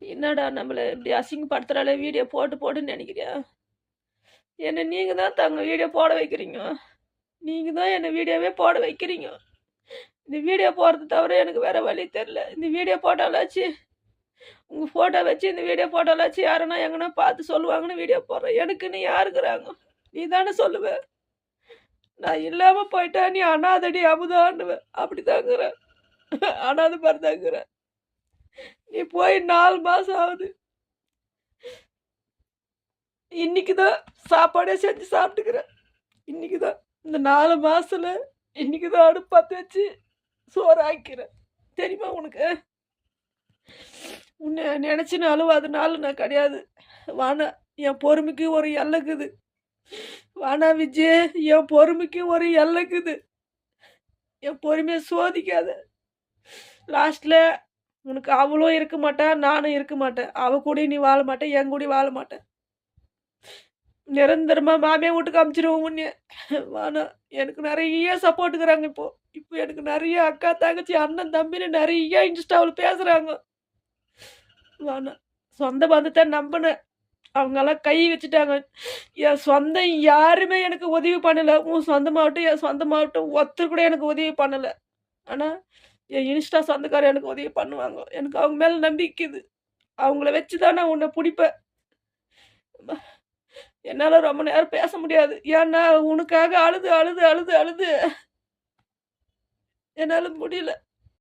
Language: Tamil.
என்னடா நம்மள இப்படி அசிங்கப்படுத்துறாளே வீடியோ போட்டு போட்டுன்னு நினைக்கிறியா? என்ன நீங்க தான் தங்க வீடியோ போட வைக்கிறீங்க. நீங்க தான் என்ன வீடியோவே போட வைக்கிறீங்க. இந்த வீடியோ போடுறது தவிர எனக்கு வேற வழி தெரியல. இந்த வீடியோ போட்டாலாச்சு உங்க ஃபோட்டோ வச்சு இந்த வீடியோ போட்டாலாச்சு யாருன்னா எங்கன்னா பார்த்து சொல்லுவாங்கன்னு வீடியோ போடுறேன். எனக்குன்னு யாருக்குறாங்க? நீ தானே சொல்லுவ. நான் இல்லாம போயிட்டா நீ அனாதடி அமுதான்னுவ. அப்படிதாங்கிறேன். அனாதை மாதிரி தாங்கிறேன். நீ போய் 4 மாசம் ஆகுது. இன்னைக்கு தான் சாப்பாடே செஞ்சு சாப்பிட்டுக்கிறேன். இன்னைக்கு தான் இந்த 4 மாசத்துல இன்னைக்கு தான் அடுப்பு பத்த வச்சு சோறு ஆக்கிறேன். தெரியுமா உனக்கு? உன்னை நினைச்சுன்னு அழுவாதனால நான் கிடையாது. வானா என் பொறுமைக்கு ஒரு எல்லைக்குது. வானா விஜய், என் பொறுமைக்கு ஒரு எல்லைக்குது. என் பொறுமையை சோதிக்காத. லாஸ்ட்ல உனக்கு அவளும் இருக்க மாட்டா, நானும் இருக்க மாட்டேன். அவ கூட நீ வாழ மாட்டேன், என் கூட வாழ மாட்டேன். நிரந்தரமா மாமியா வீட்டுக்கு அமிச்சிருவோம் உன்னைய. வானா எனக்கு நிறைய சப்போர்ட்டுக்கிறாங்க. இப்போ இப்போ எனக்கு நிறைய அக்கா தங்கச்சி அண்ணன் தம்பின்னு நிறைய இன்ஸ்டாவில் பேசுறாங்க. வேணாம். சொந்த பந்தத்தை நம்பினேன். அவங்கெல்லாம் கை வச்சுட்டாங்க. என் சொந்தம் யாருமே எனக்கு உதவி பண்ணலை. உன் சொந்தமாகட்டும் என் சொந்தமாகட்டும் ஒருத்தர் கூட எனக்கு உதவி பண்ணலை. ஆனால் என் இன்ஸ்டா சொந்தக்காரர் எனக்கு உதவி பண்ணுவாங்க. எனக்கு அவங்க மேலே நம்பிக்கைது. அவங்கள வச்சு தான் நான் உன்னை பிடிப்பேன். என்னால் ரொம்ப நேரம் பேச முடியாது. ஏன்னா உனக்காக அழுது அழுது அழுது அழுது என்னால் முடியல.